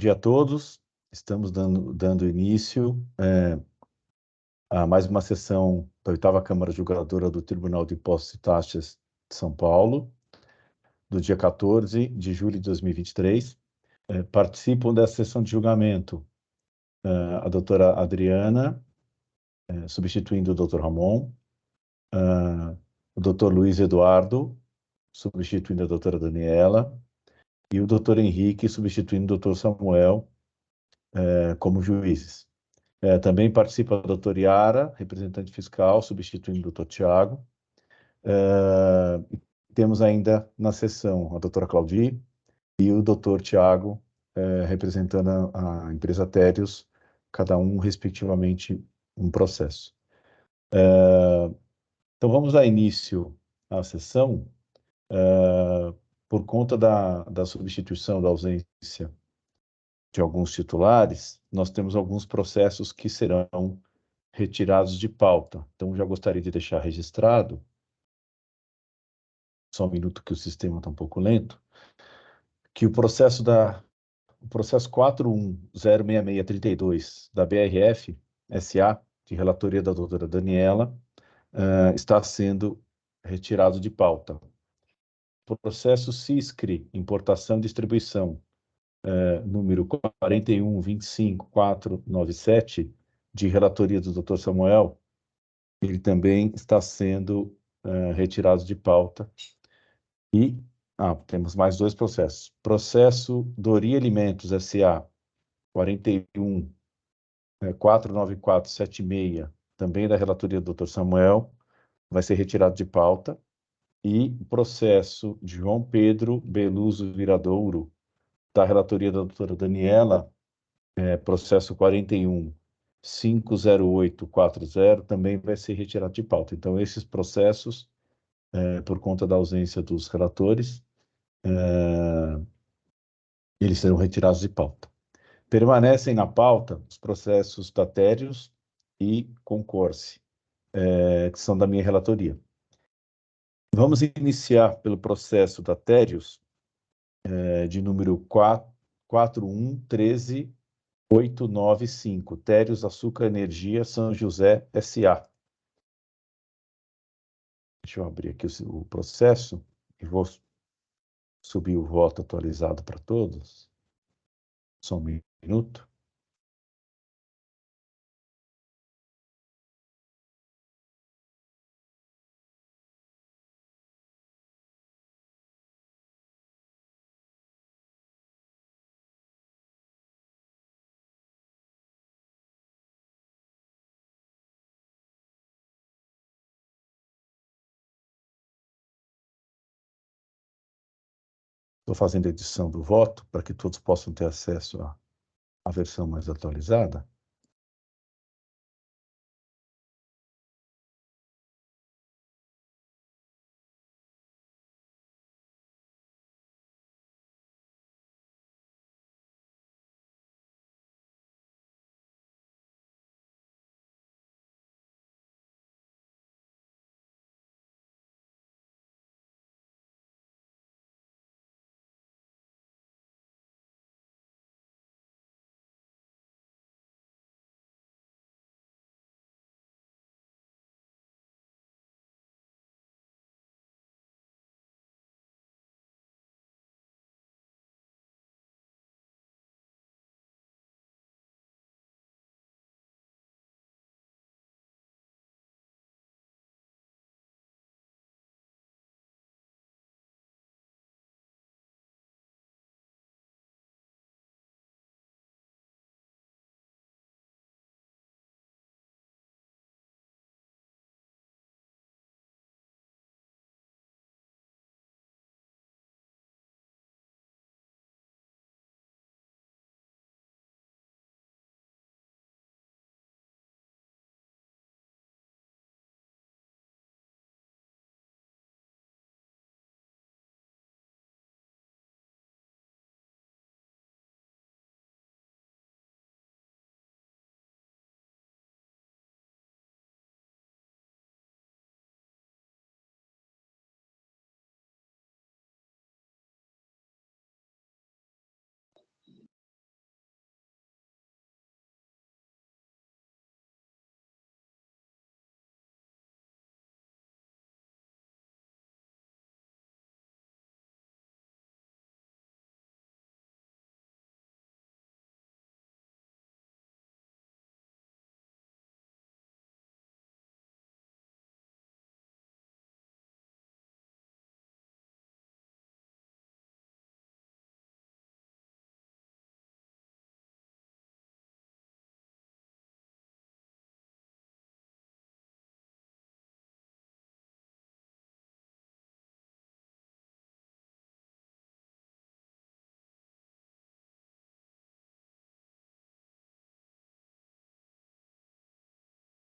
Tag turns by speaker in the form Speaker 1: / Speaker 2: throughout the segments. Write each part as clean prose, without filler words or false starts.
Speaker 1: dia a todos. Estamos dando início a mais uma sessão da 8ª Câmara Julgadora do Tribunal de Impostos e Taxas de São Paulo, do dia 14 de julho de 2023. Participam dessa sessão de julgamento a doutora Adriana, substituindo o doutor Ramon, o doutor Luiz Eduardo, substituindo a doutora Daniela, e o doutor Henrique, substituindo o doutor Samuel, como juízes. Também participa a doutora Yara, representante fiscal, substituindo o doutor Tiago. Temos ainda na sessão a doutora Claudi e o doutor Tiago, representando a empresa Térios, cada um, respectivamente, um processo. Então, vamos dar início à sessão. Por conta da substituição, da ausência de alguns titulares, nós temos alguns processos que serão retirados de pauta. Então, já gostaria de deixar registrado, só um minuto que o sistema está um pouco lento, que o processo 41066632 da BRF SA, de relatoria da doutora Daniela, está sendo retirado de pauta. O processo CISCRI, importação e distribuição, número 4125497, de relatoria do Dr. Samuel, ele também está sendo retirado de pauta. E temos mais dois processos. Processo Dori Alimentos S.A. 49476, também da relatoria do Dr. Samuel, vai ser retirado de pauta. E processo de João Pedro Beluso Viradouro, da relatoria da doutora Daniela, processo 4150840, também vai ser retirado de pauta. Então, esses processos, por conta da ausência dos relatores, eles serão retirados de pauta. Permanecem na pauta os processos da Térios e Concorse, que são da minha relatoria. Vamos iniciar pelo processo da Térios, de número 4113895, Térios Açúcar Energia São José S.A. Deixa eu abrir aqui o processo e vou subir o voto atualizado para todos. Só um minuto. Estou fazendo a edição do voto para que todos possam ter acesso à versão mais atualizada.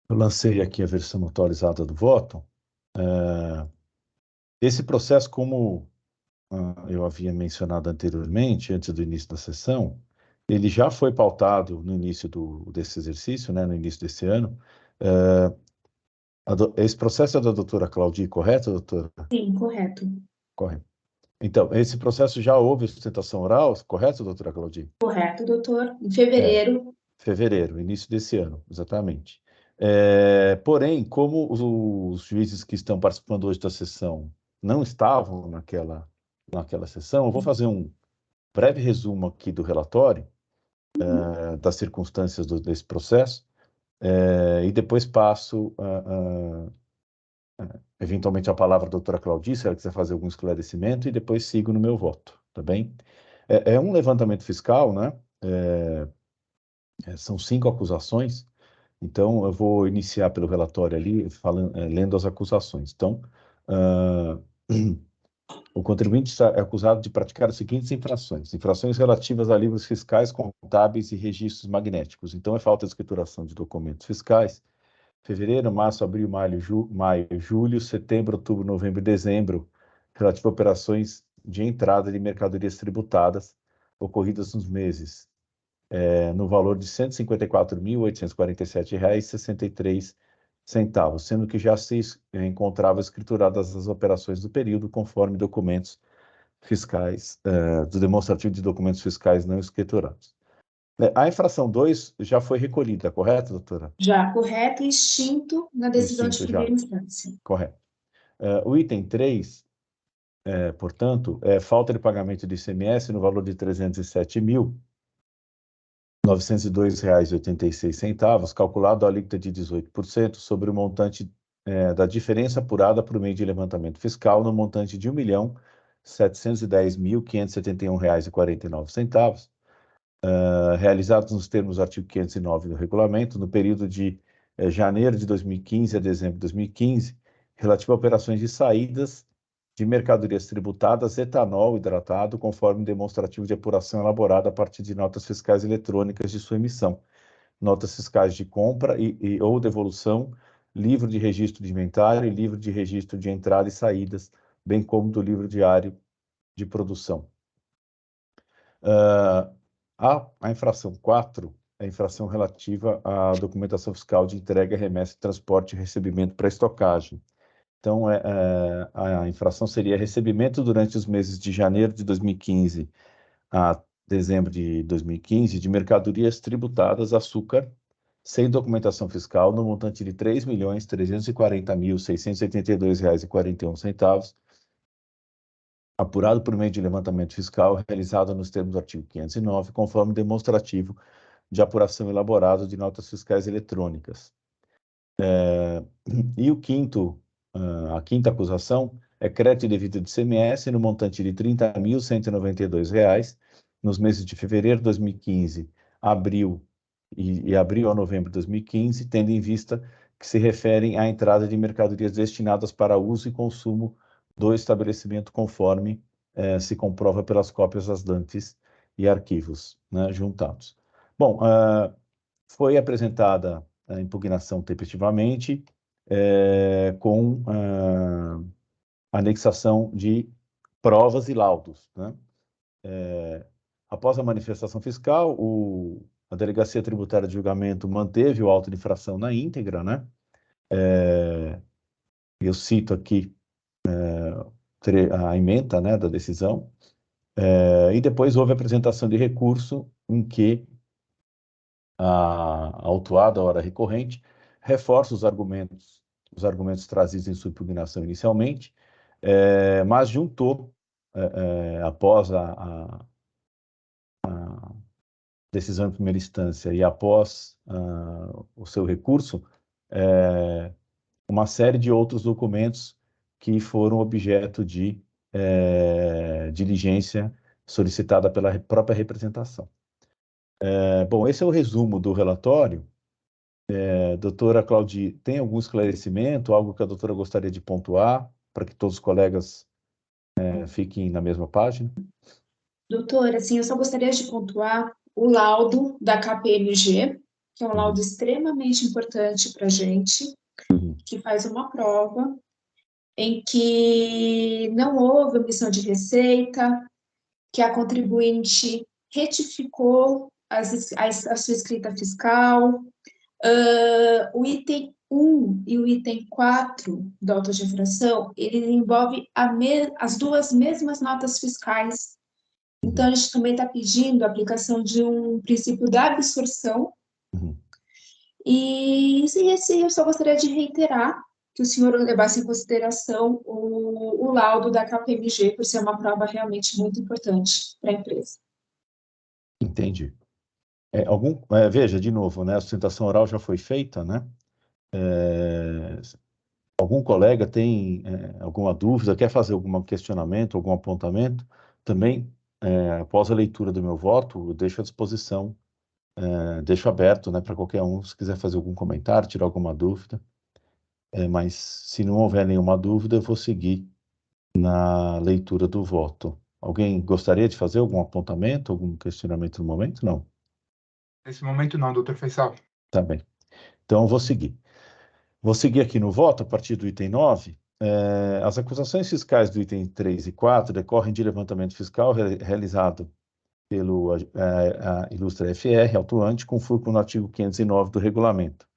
Speaker 1: Eu lancei aqui a versão atualizada do voto. Esse processo, como eu havia mencionado anteriormente, antes do início da sessão, ele já foi pautado no início desse exercício, né, no início desse ano. Esse processo é da doutora Claudia, correto, doutora?
Speaker 2: Sim, correto.
Speaker 1: Correto. Então, esse processo já houve sustentação oral, correto, doutora Claudia?
Speaker 2: Correto, doutor. Em
Speaker 1: É,
Speaker 2: fevereiro.
Speaker 1: fevereiro, início desse ano, exatamente. Porém, como os juízes que estão participando hoje da sessão não estavam naquela sessão, eu vou fazer um breve resumo aqui do relatório, das circunstâncias desse processo, e depois passo, eventualmente, a palavra à doutora Claudice, se ela quiser fazer algum esclarecimento, e depois sigo no meu voto, tá bem? É um levantamento fiscal, né? São 5 acusações. Então, eu vou iniciar pelo relatório ali, lendo as acusações. Então, uh, o contribuinte é acusado de praticar as seguintes infrações: infrações relativas a livros fiscais, contábeis e registros magnéticos. Então, é falta de escrituração de documentos fiscais. Fevereiro, março, abril, maio, julho, setembro, outubro, novembro e dezembro, relativo a operações de entrada de mercadorias tributadas ocorridas nos meses no valor de R$ 154.847,63, sendo que já se encontrava escrituradas as operações do período conforme documentos fiscais, do demonstrativo de documentos fiscais não escriturados. A infração 2 já foi recolhida, correto, doutora?
Speaker 2: Já correto e extinto na decisão de
Speaker 1: Extinta
Speaker 2: primeira
Speaker 1: já,
Speaker 2: instância.
Speaker 1: correto. O item 3, portanto, é falta de pagamento de ICMS no valor de R$ 307.902,86, calculado a alíquota de 18% sobre o montante da diferença apurada por meio de levantamento fiscal no montante de R$ 1.710.571,49, realizados nos termos do artigo 509 do regulamento, no período de janeiro de 2015 a dezembro de 2015, relativo a operações de saídas de mercadorias tributadas, etanol hidratado, conforme demonstrativo de apuração elaborado a partir de notas fiscais eletrônicas de sua emissão, notas fiscais de compra ou devolução, livro de registro de inventário e livro de registro de entrada e saídas, bem como do livro diário de produção. A infração 4 é a infração relativa à documentação fiscal de entrega, remessa, transporte e recebimento para estocagem. Então, a infração seria recebimento durante os meses de janeiro de 2015 a dezembro de 2015 de mercadorias tributadas açúcar sem documentação fiscal no montante de R$ 3.340.682,41, apurado por meio de levantamento fiscal realizado nos termos do artigo 509, conforme demonstrativo de apuração elaborado de notas fiscais eletrônicas. E a quinta acusação é crédito devido de ICMS no montante de R$ 30.192 nos meses de fevereiro de 2015, abril a novembro de 2015, tendo em vista que se referem à entrada de mercadorias destinadas para uso e consumo do estabelecimento, conforme se comprova pelas cópias das dantes e arquivos, né, juntados. Bom, foi apresentada a impugnação tempestivamente, com anexação de provas e laudos, né? Após a manifestação fiscal, a Delegacia Tributária de Julgamento manteve o auto de infração na íntegra, né? Eu cito aqui a ementa, né, da decisão, e depois houve a apresentação de recurso em que a autuada, a hora recorrente, reforça os argumentos trazidos em sua impugnação inicialmente, mas juntou, após a decisão em primeira instância e após o seu recurso, uma série de outros documentos que foram objeto de diligência solicitada pela própria representação. Bom, esse é o resumo do relatório. Doutora Claudi, tem algum esclarecimento, algo que a doutora gostaria de pontuar, para que todos os colegas fiquem na mesma página?
Speaker 2: Doutor, assim, eu só gostaria de pontuar o laudo da KPMG, que é um laudo extremamente importante para a gente, que faz uma prova em que não houve omissão de receita, que a contribuinte retificou a sua escrita fiscal. O item 1 e o item 4 do auto de infração, ele envolve as duas mesmas notas fiscais. Então, a gente também está pedindo a aplicação de um princípio da absorção. E eu só gostaria de reiterar que o senhor levasse em consideração o laudo da KPMG, por ser uma prova realmente muito importante para a empresa.
Speaker 1: Entendi. Veja, de novo, né, a sustentação oral já foi feita, né? Algum colega tem alguma dúvida, quer fazer algum questionamento, algum apontamento? Também, após a leitura do meu voto, eu deixo à disposição, deixo aberto, né, para qualquer um, se quiser fazer algum comentário, tirar alguma dúvida. Mas, se não houver nenhuma dúvida, eu vou seguir na leitura do voto. Alguém gostaria de fazer algum apontamento, algum questionamento no momento? Não.
Speaker 3: Nesse momento não, doutor Faisal.
Speaker 1: Tá bem. Então, eu vou seguir. Vou seguir aqui no voto, a partir do item 9. As acusações fiscais do item 3 e 4 decorrem de levantamento fiscal realizado pelo ilustre FR, autuante, conforme no artigo 509 do regulamento.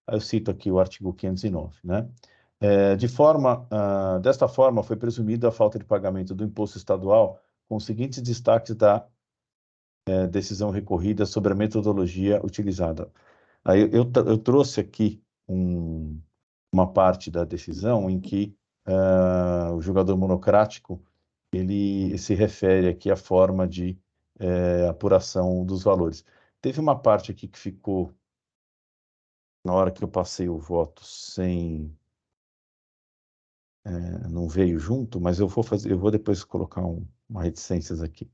Speaker 1: Eu cito aqui o artigo 509, né? Desta forma, foi presumida a falta de pagamento do imposto estadual, com os seguintes destaques da decisão recorrida sobre a metodologia utilizada. Aí eu trouxe aqui uma parte da decisão em que o julgador monocrático ele se refere aqui à forma de apuração dos valores. Teve uma parte aqui que ficou, na hora que eu passei o voto, não veio junto, mas eu vou depois colocar uma reticências aqui.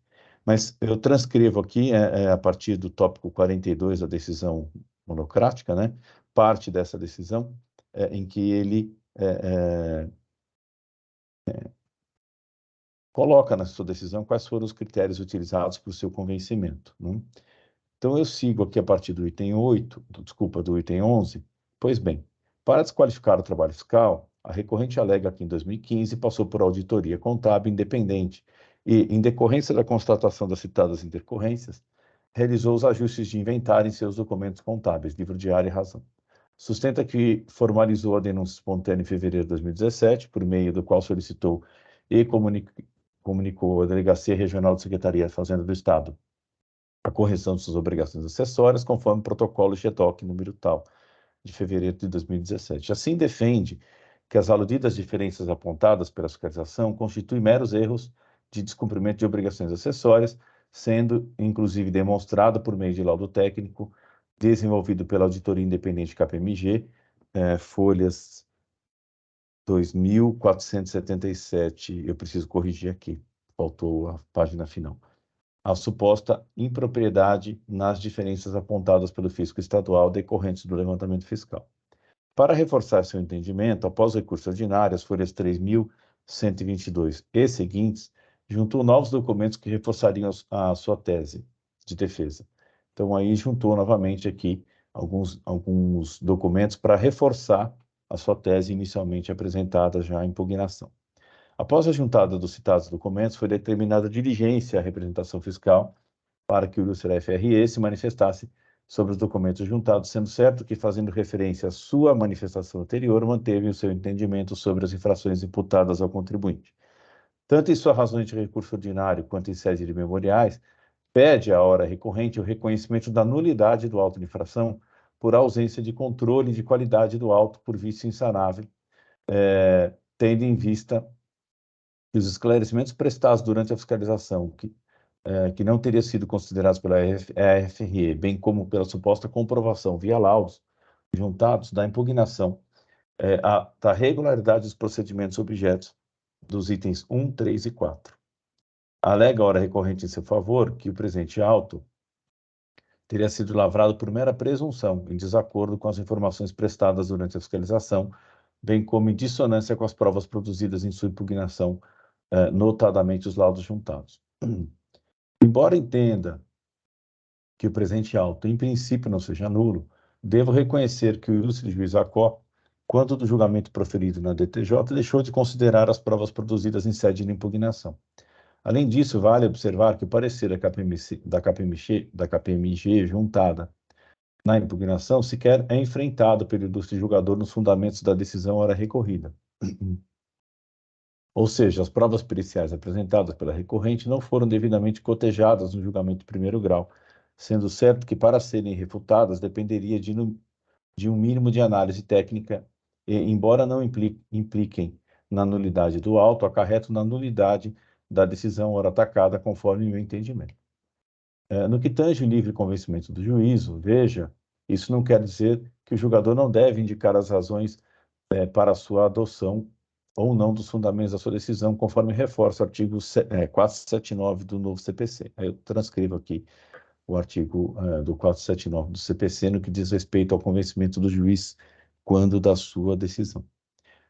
Speaker 1: Mas eu transcrevo aqui, a partir do tópico 42 da decisão monocrática, né, parte dessa decisão, em que ele coloca na sua decisão quais foram os critérios utilizados para o seu convencimento, né? Então, eu sigo aqui a partir do item 8, do item 11. Pois bem, para desqualificar o trabalho fiscal, a recorrente alega que em 2015 passou por auditoria contábil independente e, em decorrência da constatação das citadas intercorrências, realizou os ajustes de inventário em seus documentos contábeis, livro diário e razão. Sustenta que formalizou a denúncia espontânea em fevereiro de 2017, por meio do qual solicitou e comunicou à Delegacia Regional de Secretaria da Fazenda do Estado a correção de suas obrigações acessórias, conforme o protocolo GEDOC número tal, de fevereiro de 2017. Assim, defende que as aludidas diferenças apontadas pela fiscalização constituem meros erros de descumprimento de obrigações acessórias, sendo, inclusive, demonstrado por meio de laudo técnico desenvolvido pela Auditoria Independente KPMG, folhas 2.477, eu preciso corrigir aqui, faltou a página final. A suposta impropriedade nas diferenças apontadas pelo fisco estadual decorrentes do levantamento fiscal. Para reforçar seu entendimento, após o recurso ordinário, as folhas 3.122 e seguintes, juntou novos documentos que reforçariam a sua tese de defesa. Então, aí juntou novamente aqui alguns documentos para reforçar a sua tese inicialmente apresentada já em impugnação. Após a juntada dos citados documentos, foi determinada diligência à representação fiscal para que o ilustre FRE se manifestasse sobre os documentos juntados, sendo certo que, fazendo referência à sua manifestação anterior, manteve o seu entendimento sobre as infrações imputadas ao contribuinte. Tanto em sua razão de recurso ordinário quanto em sede de memoriais, pede à hora recorrente o reconhecimento da nulidade do auto de infração por ausência de controle de qualidade do auto por vício insanável, tendo em vista que os esclarecimentos prestados durante a fiscalização, que não teriam sido considerados pela FRE, bem como pela suposta comprovação via laudos juntados da impugnação da regularidade dos procedimentos objetos dos itens 1, 3 e 4. Alega a hora recorrente em seu favor que o presente auto teria sido lavrado por mera presunção, em desacordo com as informações prestadas durante a fiscalização, bem como em dissonância com as provas produzidas em sua impugnação, notadamente os laudos juntados. Embora entenda que o presente auto, em princípio, não seja nulo, devo reconhecer que o ilustre juiz Acó, quando do julgamento proferido na DTJ, deixou de considerar as provas produzidas em sede de impugnação. Além disso, vale observar que o parecer da KPMG juntada na impugnação sequer é enfrentado pelo ilustre julgador nos fundamentos da decisão ora recorrida. Ou seja, as provas periciais apresentadas pela recorrente não foram devidamente cotejadas no julgamento de primeiro grau, sendo certo que, para serem refutadas, dependeria de um mínimo de análise técnica, e, embora não impliquem na nulidade do auto, acarretam na nulidade da decisão ora atacada, conforme o meu entendimento. No que tange o livre convencimento do juízo, veja, isso não quer dizer que o julgador não deve indicar as razões para a sua adoção ou não dos fundamentos da sua decisão, conforme reforça o artigo 479 do novo CPC. Aí eu transcrevo aqui o artigo do 479 do CPC, no que diz respeito ao convencimento do juiz quando da sua decisão.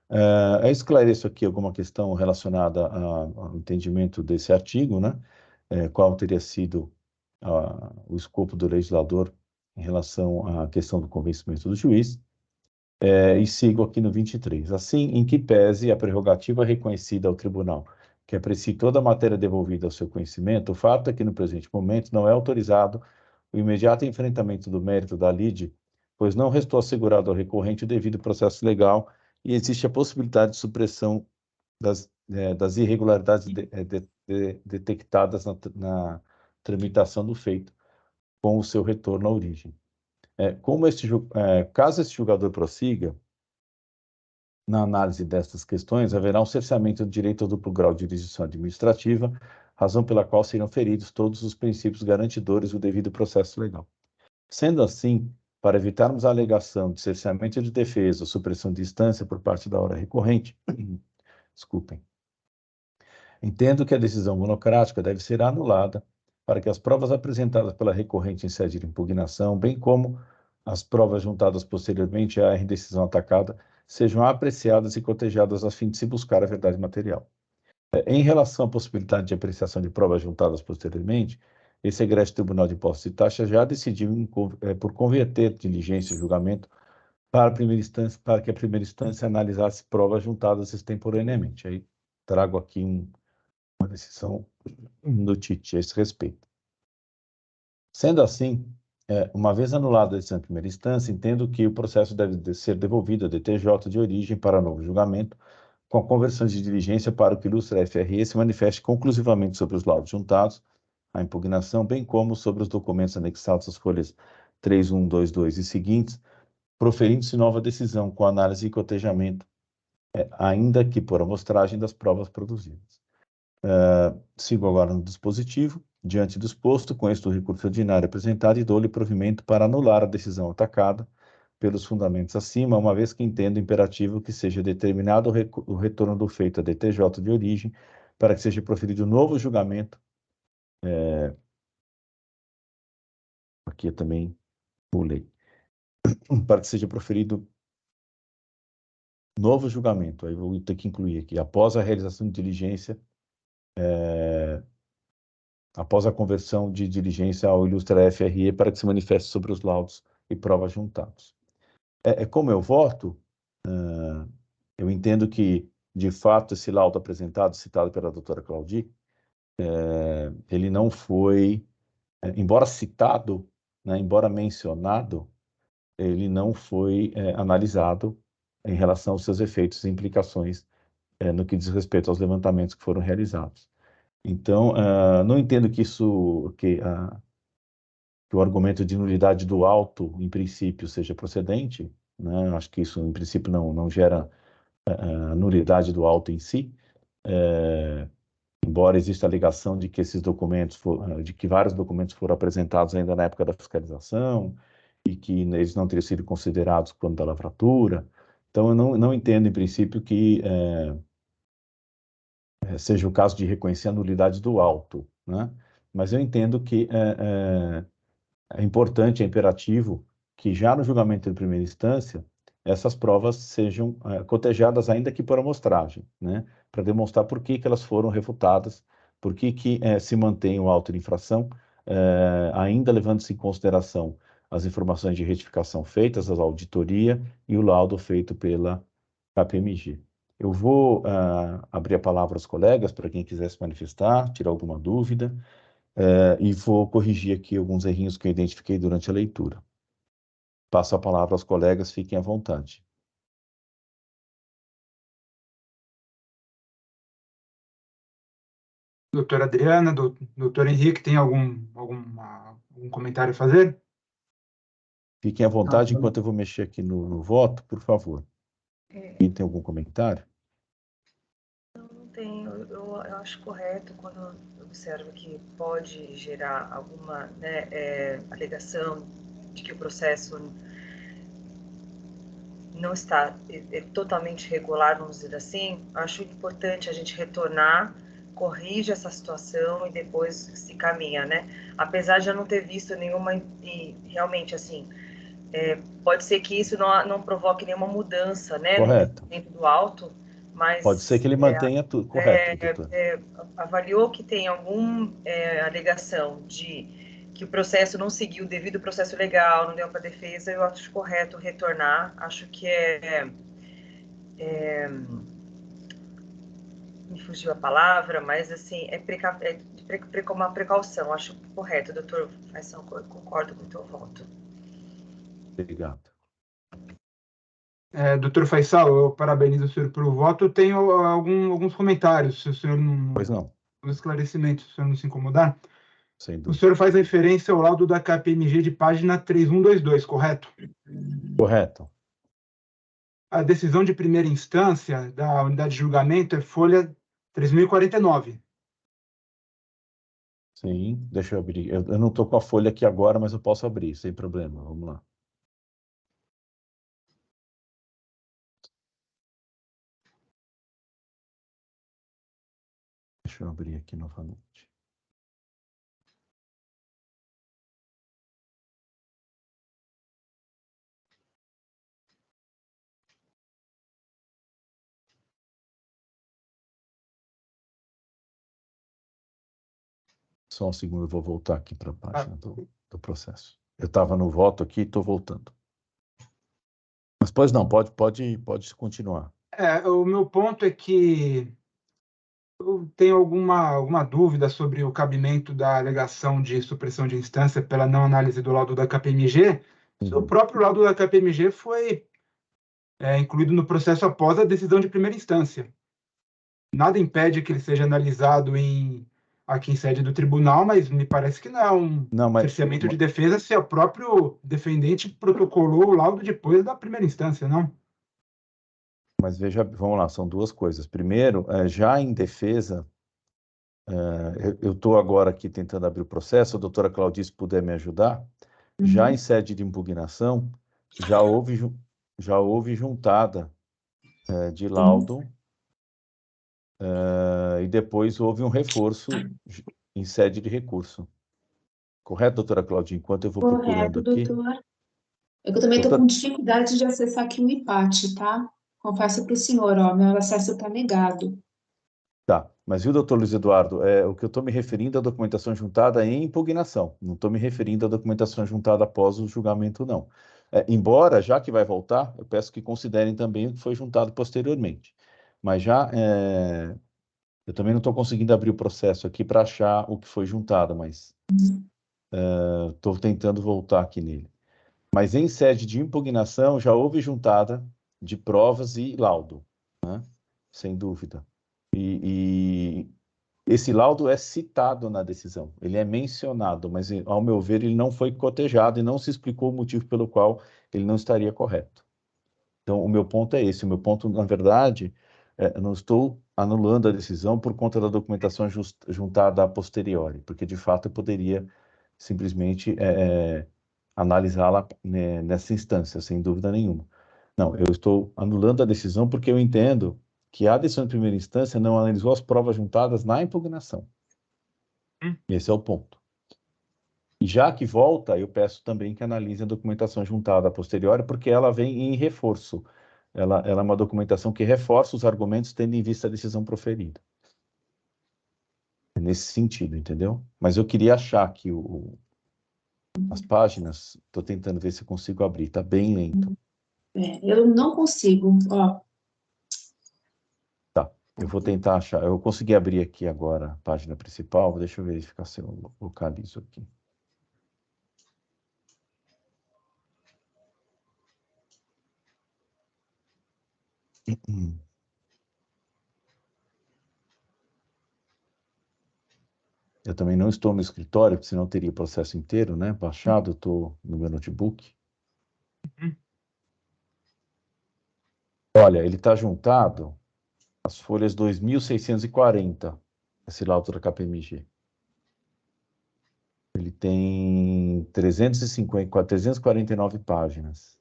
Speaker 1: Eu esclareço aqui alguma questão relacionada ao entendimento desse artigo, né? Qual teria sido o escopo do legislador em relação à questão do convencimento do juiz. E sigo aqui no 23. Assim, em que pese a prerrogativa reconhecida ao tribunal, que aprecie toda a matéria devolvida ao seu conhecimento, o fato é que, no presente momento, não é autorizado o imediato enfrentamento do mérito da lide, pois não restou assegurado ao recorrente o devido processo legal e existe a possibilidade de supressão das irregularidades detectadas na tramitação do feito, com o seu retorno à origem. Caso este julgador prossiga, na análise destas questões, haverá um cerceamento do direito ao duplo grau de jurisdição administrativa, razão pela qual serão feridos todos os princípios garantidores do devido processo legal. Sendo assim, para evitarmos a alegação de cerceamento de defesa ou supressão de instância por parte da ora recorrente, desculpem, entendo que a decisão monocrática deve ser anulada para que as provas apresentadas pela recorrente em sede de impugnação, bem como as provas juntadas posteriormente à decisão atacada, sejam apreciadas e cotejadas a fim de se buscar a verdade material. Em relação à possibilidade de apreciação de provas juntadas posteriormente, esse egresso Tribunal de Impostos e Taxas já decidiu por converter diligência e julgamento para que a primeira instância analisasse provas juntadas extemporaneamente. Aí trago aqui uma decisão do TIT a esse respeito. Sendo assim, uma vez anulada a decisão em primeira instância, entendo que o processo deve ser devolvido à DTJ de origem para novo julgamento, com a conversão de diligência para que o ilustre FRE se manifeste conclusivamente sobre os laudos juntados, a impugnação, bem como sobre os documentos anexados às folhas 3122 e seguintes, proferindo-se nova decisão com análise e cotejamento, ainda que por amostragem das provas produzidas. Sigo agora no dispositivo. Diante do exposto, conheço o recurso ordinário apresentado e dou-lhe provimento para anular a decisão atacada pelos fundamentos acima, uma vez que entendo imperativo que seja determinado o retorno do feito à DTJ de origem, para que seja proferido novo julgamento. Aqui eu também pulei. Para que seja proferido novo julgamento, aí vou ter que incluir aqui, após a realização de diligência, após a conversão de diligência ao ilustre FRE, para que se manifeste sobre os laudos e provas juntados. Como eu voto, eu entendo que, de fato, esse laudo apresentado, citado pela doutora Claudi, ele não foi, embora citado, né, embora mencionado, ele não foi analisado em relação aos seus efeitos e implicações no que diz respeito aos levantamentos que foram realizados. Então, não entendo que que o argumento de nulidade do auto, em princípio, seja procedente, né? Acho que isso, em princípio, não gera a nulidade do auto em si, embora exista a alegação de que esses documentos, de que vários documentos foram apresentados ainda na época da fiscalização e que eles não teriam sido considerados quando da lavratura. Então, eu não entendo, em princípio, que seja o caso de reconhecer a nulidade do auto, né? Mas eu entendo que é importante, é imperativo que já no julgamento de primeira instância essas provas sejam cotejadas, ainda que por amostragem, né? Para demonstrar por que elas foram refutadas, por que se mantém o auto de infração, ainda levando-se em consideração as informações de retificação feitas, a auditoria e o laudo feito pela KPMG. Eu vou abrir a palavra aos colegas para quem quiser se manifestar, tirar alguma dúvida, e vou corrigir aqui alguns errinhos que eu identifiquei durante a leitura. Passo a palavra aos colegas, fiquem à vontade.
Speaker 3: Doutora Adriana, doutor Henrique, tem algum comentário a fazer?
Speaker 1: Fiquem à vontade enquanto eu vou mexer aqui no voto, por favor. Quem tem algum comentário?
Speaker 4: Não tenho. Eu acho correto quando eu observo que pode gerar alguma, né, alegação de que o processo não está totalmente regular, vamos dizer assim. Acho importante a gente retornar, corrige essa situação e depois se caminha, né? Apesar de eu não ter visto nenhuma, e realmente, assim, pode ser que isso não provoque nenhuma mudança, né?
Speaker 1: Correto.
Speaker 4: Dentro do auto, mas...
Speaker 1: Pode ser que ele mantenha tudo. Correto, doutor.
Speaker 4: Avaliou que tem alguma alegação de que o processo não seguiu o devido processo legal, não deu para defesa, eu acho correto retornar. Acho que me fugiu a palavra, mas assim, uma precaução. Acho correto, doutor Faisal, concordo com o teu voto.
Speaker 1: Obrigado.
Speaker 3: Doutor Faisal, eu parabenizo o senhor pelo voto. Eu tenho alguns comentários, se o senhor não...
Speaker 1: Pois não.
Speaker 3: Um esclarecimento, se o senhor não se incomodar.
Speaker 1: Sem
Speaker 3: O
Speaker 1: dúvida.
Speaker 3: senhor faz referência ao laudo da KPMG de página 3122, correto?
Speaker 1: Correto.
Speaker 3: A decisão de primeira instância da unidade de julgamento é folha 3049.
Speaker 1: Sim, deixa eu abrir. Eu não estou com a folha aqui agora, mas eu posso abrir, sem problema. Vamos lá. Deixa eu abrir aqui novamente. Só um segundo, eu vou voltar aqui para a página do processo. Eu estava no voto aqui e estou voltando. Mas pois não, pode continuar.
Speaker 3: O meu ponto é que eu tenho alguma dúvida sobre o cabimento da alegação de supressão de instância pela não análise do laudo da KPMG. O próprio laudo da KPMG foi incluído no processo após a decisão de primeira instância. Nada impede que ele seja analisado aqui em sede do tribunal, mas me parece que não é cerceamento de defesa se o próprio defendente protocolou o laudo depois da primeira instância, não?
Speaker 1: Mas veja, vamos lá, são duas coisas. Primeiro, já em defesa, eu estou agora aqui tentando abrir o processo, a doutora Claudice, se puder me ajudar, já em sede de impugnação, já houve juntada de laudo, e depois houve um reforço em sede de recurso. Correto, doutora Claudinha? Enquanto eu vou procurando aqui.
Speaker 2: Correto, doutor. Eu também estou com dificuldade de acessar aqui o IPAT, tá? Confesso para o senhor, meu acesso está negado.
Speaker 1: Tá, mas viu, doutor Luiz Eduardo, o que eu estou me referindo é a documentação juntada em impugnação, não estou me referindo à documentação juntada após o julgamento, não. Embora, já que vai voltar, eu peço que considerem também o que foi juntado posteriormente. Mas já, eu também não estou conseguindo abrir o processo aqui para achar o que foi juntado, mas estou tentando voltar aqui nele. Mas em sede de impugnação já houve juntada de provas e laudo, né? Sem dúvida. E esse laudo é citado na decisão, ele é mencionado, mas, ao meu ver, ele não foi cotejado e não se explicou o motivo pelo qual ele não estaria correto. Então, o meu ponto é esse. O meu ponto, na verdade, eu não estou anulando a decisão por conta da documentação juntada a posteriori, porque, de fato, eu poderia simplesmente analisá-la, né, nessa instância, sem dúvida nenhuma. Não, eu estou anulando a decisão porque eu entendo que a decisão de primeira instância não analisou as provas juntadas na impugnação. Esse é o ponto. E já que volta, eu peço também que analise a documentação juntada a posteriori, porque ela vem em reforço. Ela é uma documentação que reforça os argumentos tendo em vista a decisão proferida. É nesse sentido, entendeu? Mas eu queria achar aqui as páginas. Estou tentando ver se eu consigo abrir. Está bem lento.
Speaker 2: Eu não consigo, ó.
Speaker 1: Tá, eu vou tentar achar. Eu consegui abrir aqui agora a página principal. Deixa eu verificar se eu localizo aqui. Eu também não estou no escritório, porque senão teria o processo inteiro, né? Baixado, eu estou no meu notebook. Olha, ele está juntado as folhas 2.640, esse laudo da KPMG. Ele tem 349 páginas.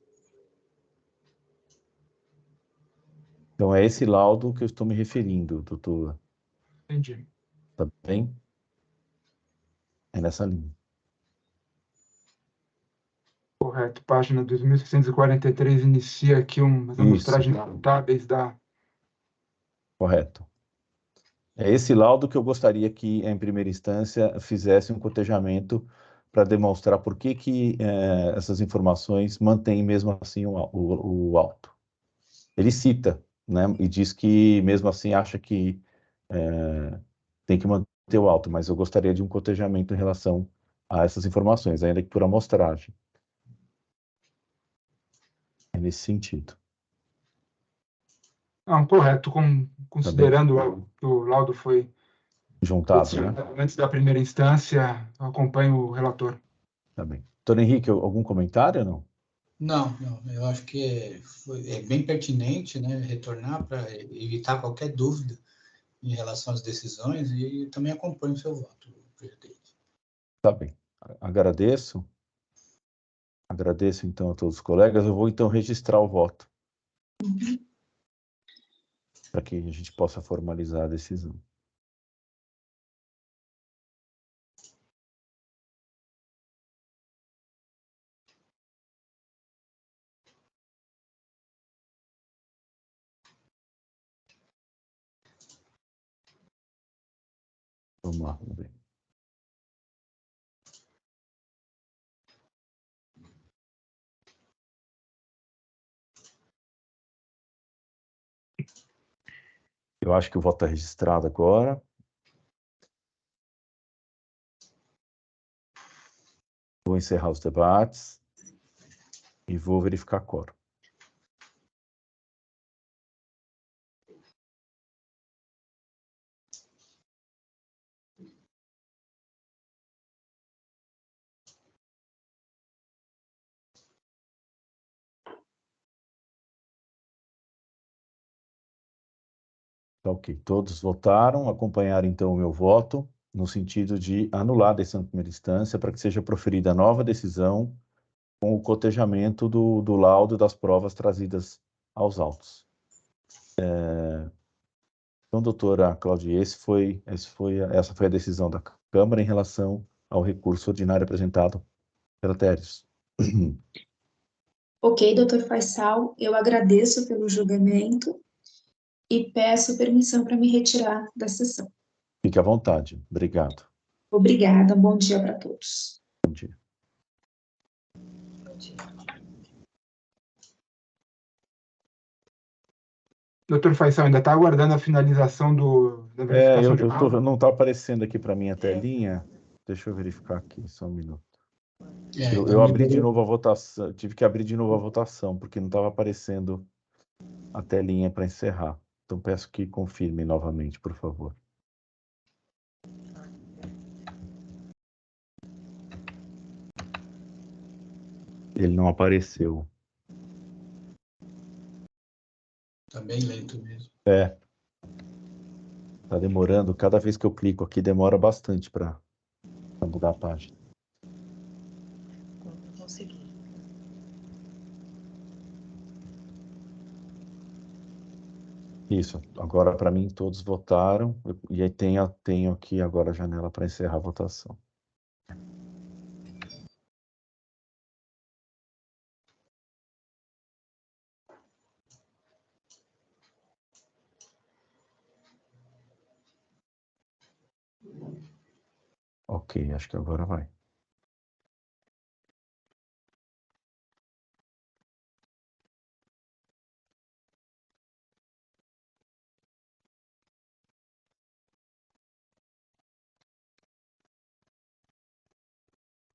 Speaker 1: Então, é esse laudo que eu estou me referindo, doutor.
Speaker 3: Entendi.
Speaker 1: Tá bem? É nessa linha.
Speaker 3: Correto. Página 2643 inicia aqui as amostragens contábeis da...
Speaker 1: Correto. É esse laudo que eu gostaria que, em primeira instância, fizesse um cotejamento para demonstrar por que essas informações mantêm mesmo assim o alto. Ele cita, né, e diz que mesmo assim acha que tem que manter o alto, mas eu gostaria de um cotejamento em relação a essas informações, ainda que por amostragem. É nesse sentido.
Speaker 3: Não, correto, considerando que o laudo foi
Speaker 1: Juntado, né?
Speaker 3: antes da primeira instância, eu acompanho o relator.
Speaker 1: Tá bem. Doutor Henrique, algum comentário ou não?
Speaker 5: Não, eu acho que é bem pertinente, né, retornar para evitar qualquer dúvida em relação às decisões e também acompanho o seu voto, presidente.
Speaker 1: Tá bem. Agradeço. Agradeço, então, a todos os colegas. Eu vou, então, registrar o voto. Para que a gente possa formalizar a decisão. Vamos lá, vamos ver. Eu acho que o voto está registrado agora. Vou encerrar os debates e vou verificar quórum. Tá ok. Todos votaram, acompanharam então o meu voto, no sentido de anular a decisão de primeira instância para que seja proferida nova decisão com o cotejamento do laudo das provas trazidas aos autos. Então, doutora Cláudia, essa foi a decisão da Câmara em relação ao recurso ordinário apresentado pela Teres.
Speaker 2: Ok, doutor Faisal, eu agradeço pelo julgamento e peço permissão para me retirar da sessão.
Speaker 1: Fique à vontade. Obrigado.
Speaker 2: Obrigada, bom dia para todos.
Speaker 1: Bom dia.
Speaker 4: Bom dia.
Speaker 3: Doutor Faisal, ainda está aguardando a finalização da verificação de laudo?
Speaker 1: Não está aparecendo aqui para mim a telinha. Deixa eu verificar aqui, só um minuto. Eu abri de novo a votação, tive que abrir de novo a votação, porque não estava aparecendo a telinha para encerrar. Então peço que confirme novamente, por favor. Ele não apareceu.
Speaker 5: Está bem lento mesmo.
Speaker 1: Está demorando. Cada vez que eu clico aqui, demora bastante para mudar a página.
Speaker 4: Não consegui.
Speaker 1: Isso. Agora, para mim, todos votaram. E aí tenho aqui agora a janela para encerrar a votação. Ok, acho que agora vai.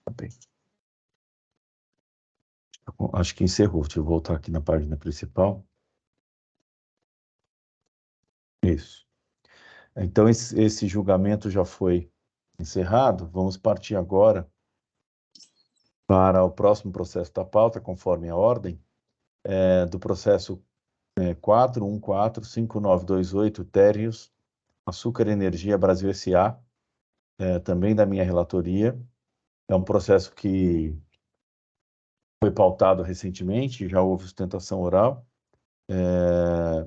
Speaker 1: Tá bem. Acho que encerrou. Deixa eu voltar aqui na página principal. Isso. Então, esse julgamento já foi encerrado. Vamos partir agora para o próximo processo da pauta, conforme a ordem, do processo 4145928, Térreos, Açúcar Energia Brasil S.A., também da minha relatoria. É um processo que foi pautado recentemente, já houve sustentação oral. É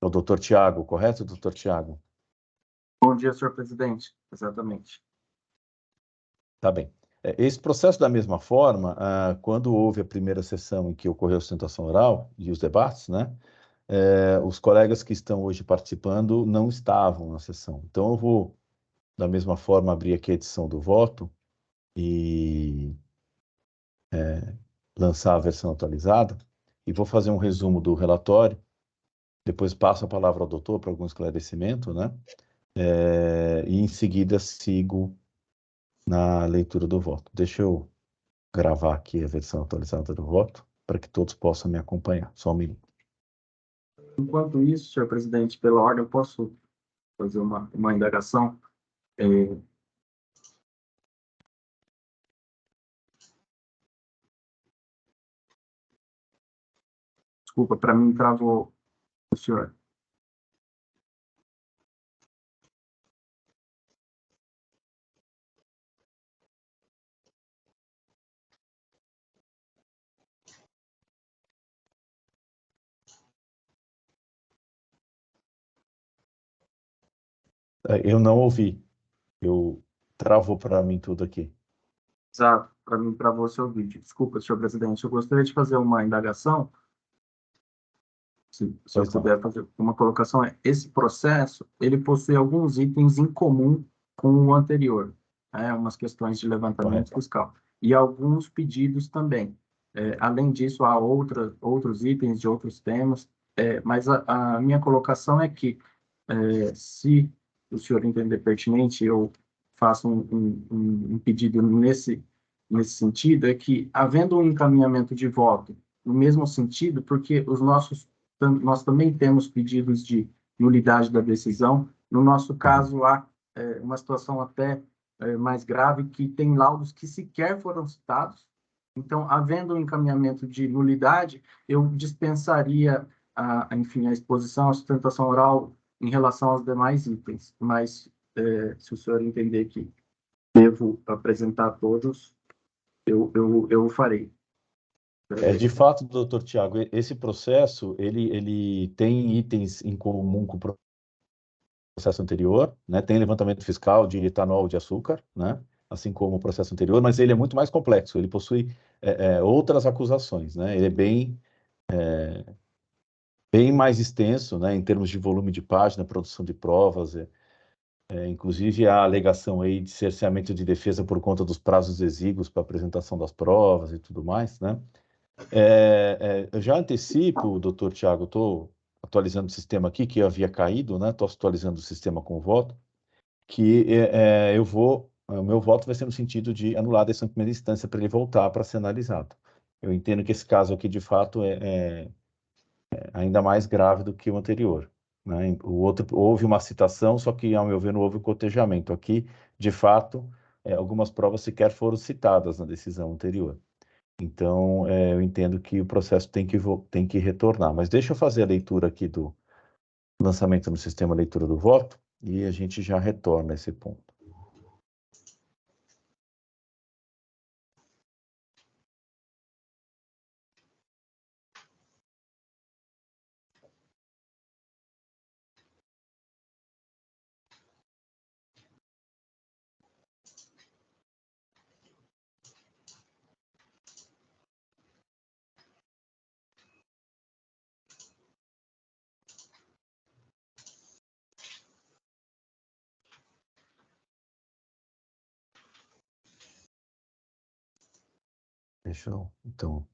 Speaker 1: o doutor Tiago, correto, doutor Tiago?
Speaker 6: Bom dia, senhor presidente. Exatamente.
Speaker 1: Tá bem. Esse processo, da mesma forma, quando houve a primeira sessão em que ocorreu a sustentação oral e os debates, né, os colegas que estão hoje participando não estavam na sessão. Então, eu vou, da mesma forma, abrir aqui a edição do voto e lançar a versão atualizada, e vou fazer um resumo do relatório, depois passo a palavra ao doutor para algum esclarecimento, né? E em seguida sigo na leitura do voto. Deixa eu gravar aqui a versão atualizada do voto, para que todos possam me acompanhar. Só um minuto.
Speaker 6: Enquanto isso, senhor presidente, pela ordem, eu posso fazer uma indagação? Desculpa, para mim travou o senhor.
Speaker 1: Eu não ouvi. Travou para mim tudo aqui.
Speaker 6: Exato, para mim travou o seu vídeo. Desculpa, senhor presidente, eu gostaria de fazer uma indagação. Se eu puder fazer uma colocação, esse processo, ele possui alguns itens em comum com o anterior, umas questões de levantamento fiscal, e alguns pedidos também. Além disso, há outros itens de outros temas, mas a minha colocação é que, se o senhor entender pertinente, eu faço um pedido nesse sentido, é que, havendo um encaminhamento de voto no mesmo sentido, porque nós também temos pedidos de nulidade da decisão. No nosso caso, há uma situação até mais grave, que tem laudos que sequer foram citados. Então, havendo um encaminhamento de nulidade, eu dispensaria, enfim, a exposição, a sustentação oral em relação aos demais itens. Mas, se o senhor entender que devo apresentar todos, eu farei.
Speaker 1: De fato, doutor Tiago, esse processo, ele tem itens em comum com o processo anterior, né? Tem levantamento fiscal de etanol de açúcar, né? Assim como o processo anterior, mas ele é muito mais complexo, ele possui outras acusações, né? Ele é bem mais extenso, né? Em termos de volume de página, produção de provas, inclusive a alegação aí de cerceamento de defesa por conta dos prazos exíguos para apresentação das provas e tudo mais, né? Eu já antecipo, doutor Tiago, estou atualizando o sistema aqui, que havia caído, né? Estou atualizando o sistema com o voto, que o meu voto vai ser no sentido de anular a decisão de primeira instância para ele voltar para ser analisado. Eu entendo que esse caso aqui, de fato, é ainda mais grave do que o anterior, né? O outro, houve uma citação, só que, ao meu ver, não houve cotejamento. Aqui, de fato, algumas provas sequer foram citadas na decisão anterior. Então, eu entendo que o processo tem que retornar. Mas deixa eu fazer a leitura aqui do lançamento no sistema leitura do voto e a gente já retorna a esse ponto. Deixa eu, então...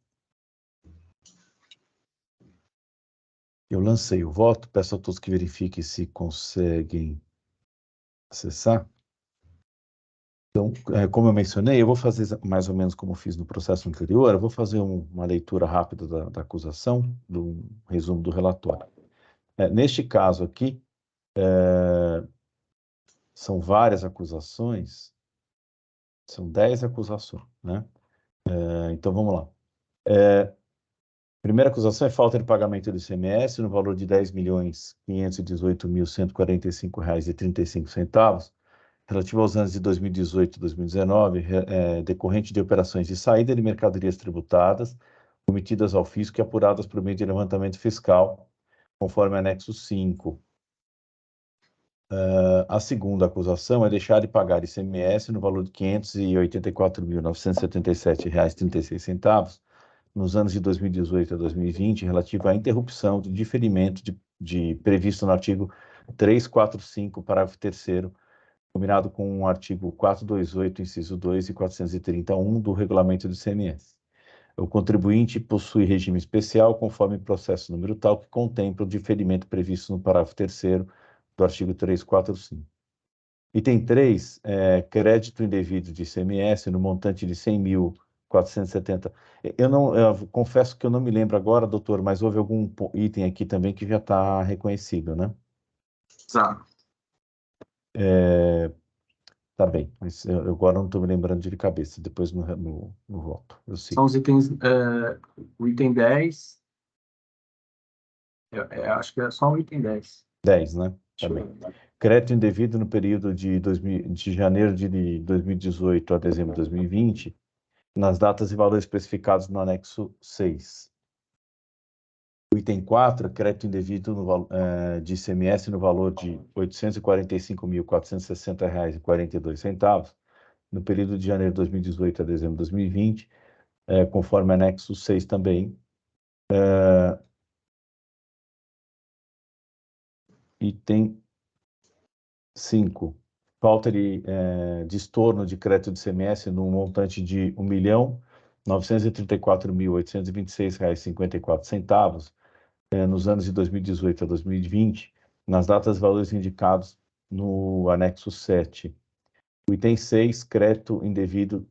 Speaker 1: Eu lancei o voto, peço a todos que verifiquem se conseguem acessar. Então, como eu mencionei, eu vou fazer mais ou menos como eu fiz no processo anterior, eu vou fazer uma leitura rápida da acusação, do resumo do relatório. Neste caso aqui, são várias acusações, são 10 acusações, né? Então, vamos lá. Primeira acusação é falta de pagamento do ICMS no valor de R$ 10.518.145,35, relativo aos anos de 2018 e 2019, decorrente de operações de saída de mercadorias tributadas, cometidas ao fisco e apuradas por meio de levantamento fiscal, conforme anexo 5. A segunda acusação é deixar de pagar ICMS no valor de R$ 584.977,36 nos anos de 2018 a 2020, relativo à interrupção do diferimento previsto no artigo 345, parágrafo 3º, combinado com o artigo 428, inciso 2 e 431 do Regulamento do ICMS. O contribuinte possui regime especial, conforme processo número tal, que contempla o diferimento previsto no parágrafo 3º do artigo 345. Item 3, crédito indevido de ICMS no montante de 100.470. Eu confesso que eu não me lembro agora, doutor, mas houve algum item aqui também que já está reconhecido, né?
Speaker 6: Exato.
Speaker 1: Tá bem, mas eu agora não estou me lembrando de cabeça, depois no voto.
Speaker 6: São os itens, o item 10, acho que é só o item 10.
Speaker 1: 10, né? Tá bem. Crédito indevido no período de janeiro de 2018 a dezembro de 2020, nas datas e valores especificados no anexo 6. O item 4, crédito indevido de ICMS no valor de R$ 845.460,42, no período de janeiro de 2018 a dezembro de 2020, conforme anexo 6 também. Item 5, falta de estorno de crédito de ICMS no montante de R$ 1.934.826,54, nos anos de 2018 a 2020, nas datas e valores indicados no anexo 7. O item 6, crédito indevido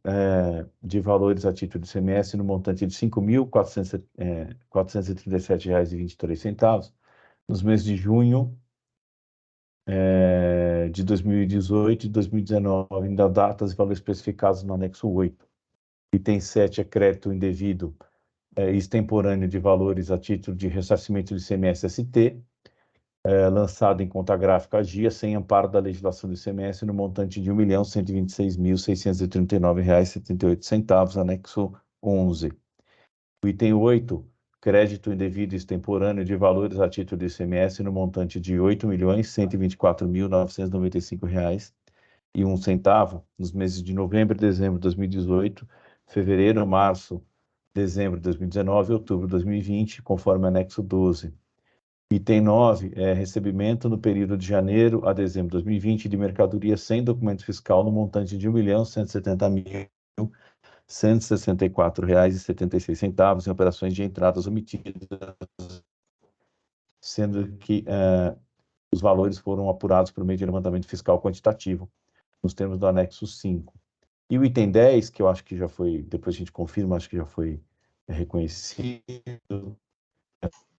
Speaker 1: de valores a título de ICMS no montante de R$ 5.437,23, nos meses de junho de 2018 e 2019, ainda datas e valores especificados no anexo 8. Item 7 é crédito indevido extemporâneo de valores a título de ressarcimento de ICMS-ST, lançado em conta gráfica GIA, sem amparo da legislação do ICMS, no montante de R$ 1.126.639,78, anexo 11. O item 8, crédito indevido extemporâneo de valores a título de ICMS, no montante de R$ 8.124.995,01, nos meses de novembro e dezembro de 2018, fevereiro, março, dezembro de 2019 e outubro de 2020, conforme anexo 12. Item 9 é recebimento no período de janeiro a dezembro de 2020 de mercadoria sem documento fiscal no montante de R$ 1.170.164,76 em operações de entradas omitidas, sendo que os valores foram apurados por meio de levantamento fiscal quantitativo, nos termos do anexo 5. E o item 10, que eu acho que já foi, depois a gente confirma, acho que já foi reconhecido,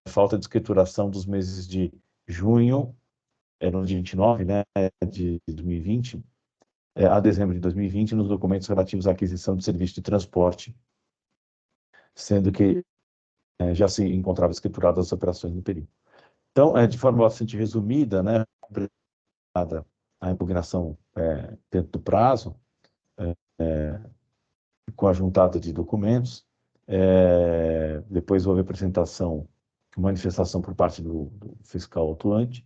Speaker 1: falta de escrituração dos meses de junho, no dia 29, né, de 2020, a dezembro de 2020, nos documentos relativos à aquisição de serviço de transporte, sendo que já se encontrava escrituradas as operações no período. Então, de forma bastante resumida, né, a impugnação dentro do prazo, com a juntada de documentos, depois houve apresentação, manifestação por parte do fiscal autuante,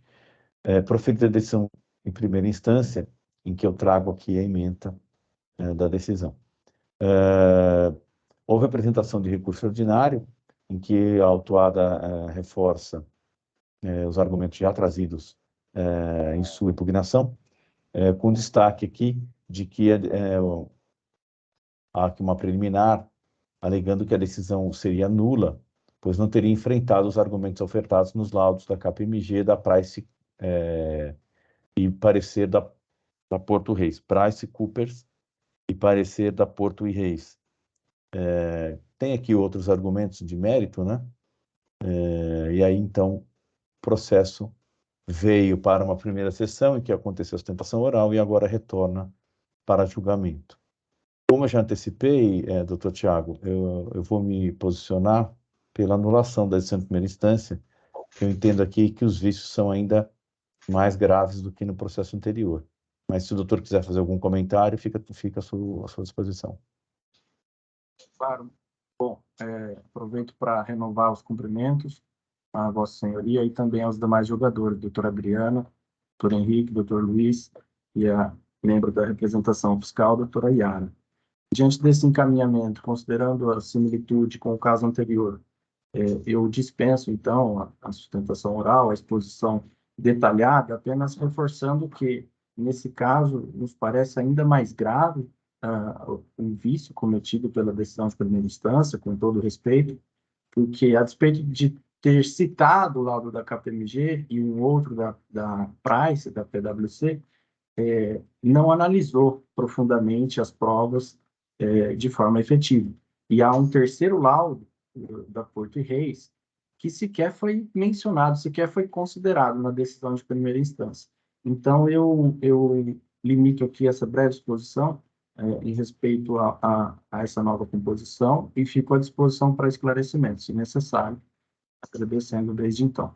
Speaker 1: proferida a decisão em primeira instância, em que eu trago aqui a ementa da decisão. Houve apresentação de recurso ordinário, em que a autuada reforça os argumentos já trazidos em sua impugnação, com destaque aqui de que há aqui uma preliminar, alegando que a decisão seria nula, pois não teria enfrentado os argumentos ofertados nos laudos da KPMG, da Price e parecer da Porto Reis, Price Coopers e parecer da Porto e Reis. Tem aqui outros argumentos de mérito, né? E aí, então, o processo veio para uma primeira sessão em que aconteceu a sustentação oral e agora retorna para julgamento. Como eu já antecipei, doutor Tiago, eu vou me posicionar pela anulação da decisão de primeira instância, que eu entendo aqui que os vícios são ainda mais graves do que no processo anterior. Mas se o doutor quiser fazer algum comentário, fica à sua disposição.
Speaker 6: Claro. Bom, aproveito para renovar os cumprimentos à Vossa Senhoria e também aos demais jogadores, doutora Adriana, doutor Henrique, doutor Luiz e a membro da representação fiscal, doutora Yara. Diante desse encaminhamento, considerando a similitude com o caso anterior, eu dispenso, então, a sustentação oral, a exposição detalhada, apenas reforçando que, nesse caso, nos parece ainda mais grave um vício cometido pela decisão de primeira instância, com todo respeito, porque, a despeito de ter citado o laudo da KPMG e um outro da Price, da PwC, não analisou profundamente as provas de forma efetiva. E há um terceiro laudo da Porto e Reis que sequer foi mencionado, sequer foi considerado na decisão de primeira instância. Então, eu limito aqui essa breve exposição em respeito a essa nova composição e fico à disposição para esclarecimento, se necessário, agradecendo desde então.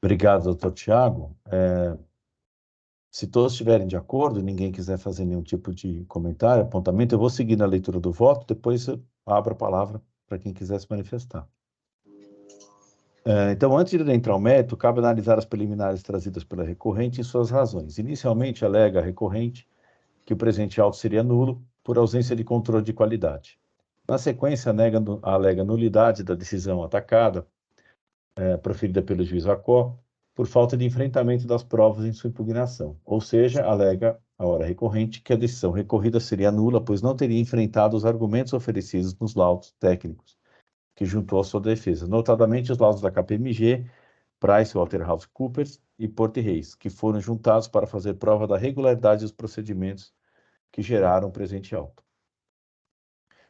Speaker 1: Obrigado, doutor Tiago. Se todos estiverem de acordo e ninguém quiser fazer nenhum tipo de comentário, apontamento, eu vou seguir na leitura do voto, depois eu abro a palavra para quem quiser se manifestar. Então, antes de entrar ao mérito, cabe analisar as preliminares trazidas pela recorrente e suas razões. Inicialmente, alega a recorrente que o presente auto seria nulo por ausência de controle de qualidade. Na sequência, alega nulidade da decisão atacada, proferida pelo juiz Acó, por falta de enfrentamento das provas em sua impugnação. Ou seja, alega a hora recorrente que a decisão recorrida seria nula, pois não teria enfrentado os argumentos oferecidos nos laudos técnicos que juntou à sua defesa, notadamente os laudos da KPMG, PricewaterhouseCoopers e Porto e Reis, que foram juntados para fazer prova da regularidade dos procedimentos que geraram o presente auto.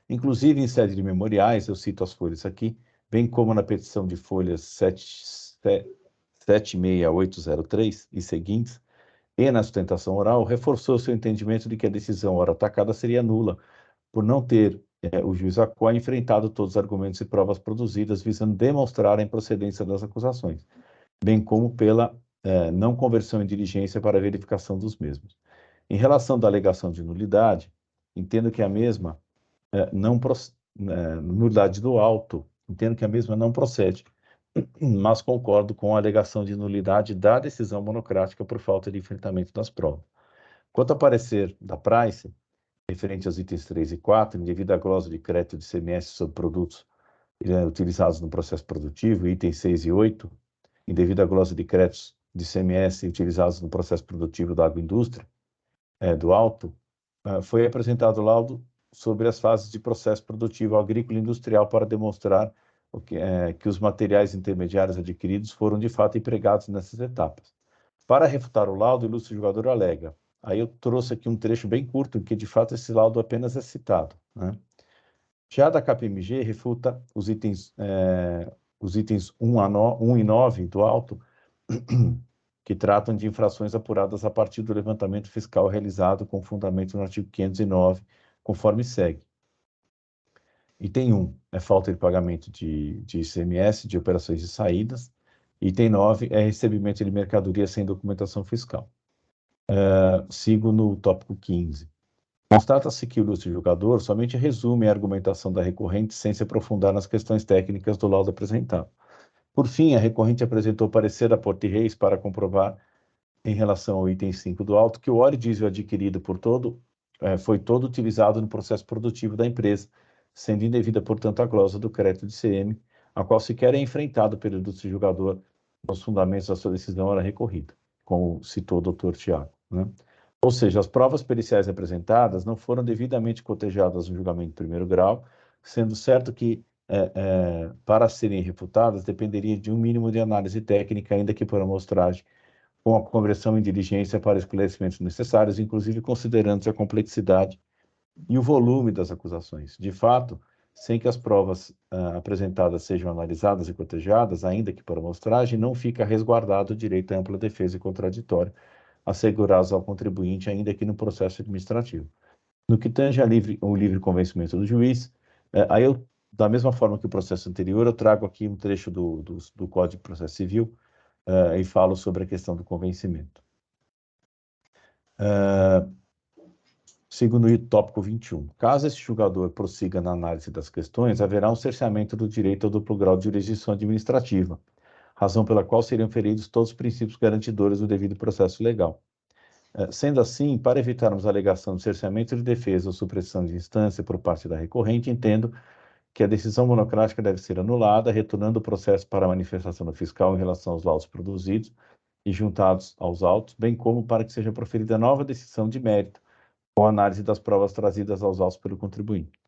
Speaker 1: Inclusive, em sede de memoriais, eu cito as folhas aqui, bem como na petição de folhas 76803 e seguintes, e na sustentação oral, reforçou seu entendimento de que a decisão ora atacada seria nula, por não ter o juiz Acó enfrentado todos os argumentos e provas produzidas visando demonstrar a improcedência das acusações, bem como pela não conversão em diligência para a verificação dos mesmos. Em relação da alegação de nulidade, entendo que a mesma nulidade do auto, entendo que a mesma não procede, mas concordo com a alegação de nulidade da decisão monocrática por falta de enfrentamento das provas. Quanto ao parecer da Price, referente aos itens 3 e 4, devido à glosa de crédito de CMS sobre produtos utilizados no processo produtivo, itens 6 e 8, e devido à glosa de créditos de CMS utilizados no processo produtivo da agroindústria, do auto, foi apresentado laudo sobre as fases de processo produtivo agrícola e industrial para demonstrar que os materiais intermediários adquiridos foram de fato empregados nessas etapas. Para refutar o laudo, o ilustre julgador alega. Aí eu trouxe aqui um trecho bem curto, em que de fato esse laudo apenas é citado, né? Já da KPMG, refuta os itens 1 e 9 do auto, que tratam de infrações apuradas a partir do levantamento fiscal realizado com fundamento no artigo 509, conforme segue. Item 1 é falta de pagamento de ICMS, de operações e saídas. Item 9 é recebimento de mercadoria sem documentação fiscal. Sigo no tópico 15. Constata-se que o ilustre julgador somente resume a argumentação da recorrente sem se aprofundar nas questões técnicas do laudo apresentado. Por fim, a recorrente apresentou parecer da Porto e Reis para comprovar, em relação ao item 5 do auto, que o óleo diesel adquirido foi todo utilizado no processo produtivo da empresa, sendo indevida, portanto, a glosa do crédito de CM, a qual sequer é enfrentado pelo ilustre julgador nos fundamentos da sua decisão era recorrida, como citou o doutor Tiago, né? Ou seja, as provas periciais apresentadas não foram devidamente cotejadas no julgamento de primeiro grau, sendo certo que, para serem refutadas, dependeria de um mínimo de análise técnica, ainda que por amostragem com a conversão em diligência para esclarecimentos necessários, inclusive considerando a complexidade e o volume das acusações. De fato, sem que as provas apresentadas sejam analisadas e cotejadas, ainda que por amostragem, não fica resguardado o direito à ampla defesa e contraditório assegurados ao contribuinte, ainda que no processo administrativo. No que tange ao livre convencimento do juiz, aí eu, da mesma forma que o processo anterior, eu trago aqui um trecho do Código de Processo Civil e falo sobre a questão do convencimento. Segundo o tópico 21, caso este julgador prossiga na análise das questões, haverá um cerceamento do direito ao duplo grau de jurisdição administrativa, razão pela qual seriam feridos todos os princípios garantidores do devido processo legal. Sendo assim, para evitarmos a alegação de cerceamento de defesa ou supressão de instância por parte da recorrente, entendo que a decisão monocrática deve ser anulada, retornando o processo para a manifestação do fiscal em relação aos laudos produzidos e juntados aos autos, bem como para que seja proferida nova decisão de mérito, com análise das provas trazidas aos autos pelo contribuinte.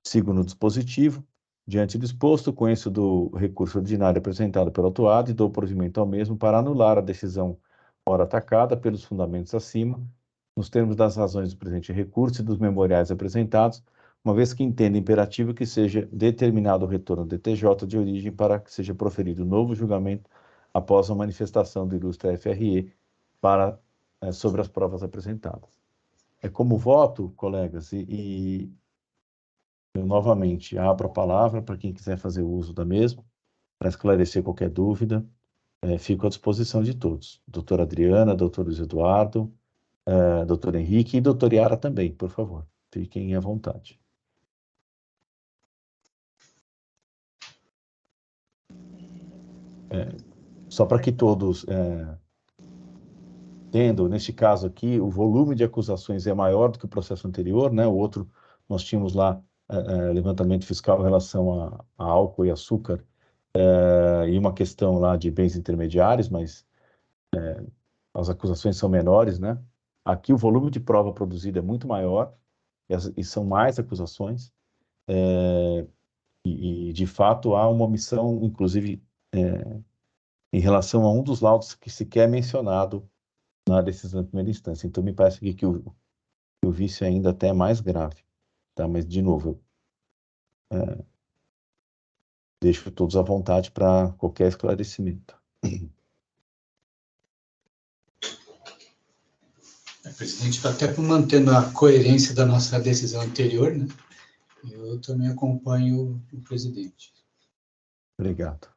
Speaker 1: Segundo o dispositivo, diante do exposto, conheço do recurso ordinário apresentado pelo autuado e dou provimento ao mesmo para anular a decisão ora atacada pelos fundamentos acima, nos termos das razões do presente recurso e dos memoriais apresentados, uma vez que entendo imperativo que seja determinado o retorno ao DTJ de origem para que seja proferido novo julgamento após a manifestação do ilustre FRE sobre as provas apresentadas. Como voto, colegas, e eu novamente abro a palavra para quem quiser fazer uso da mesma, para esclarecer qualquer dúvida, fico à disposição de todos. Doutora Adriana, doutor Luiz Eduardo, doutor Henrique e doutor Yara também, por favor, fiquem à vontade. Só para que todos entendam, neste caso aqui, o volume de acusações é maior do que o processo anterior, né? O outro, nós tínhamos lá levantamento fiscal em relação a álcool e açúcar, e uma questão lá de bens intermediários, mas as acusações são menores, né? Aqui o volume de prova produzida é muito maior, e são mais acusações, e de fato há uma omissão, inclusive, em relação a um dos laudos que sequer é mencionado na decisão de primeira instância. Então, me parece que o vício é ainda até mais grave. Tá? Mas, de novo, eu deixo todos à vontade para qualquer esclarecimento.
Speaker 5: Presidente, até mantendo a coerência da nossa decisão anterior, né? Eu também acompanho o presidente.
Speaker 1: Obrigado.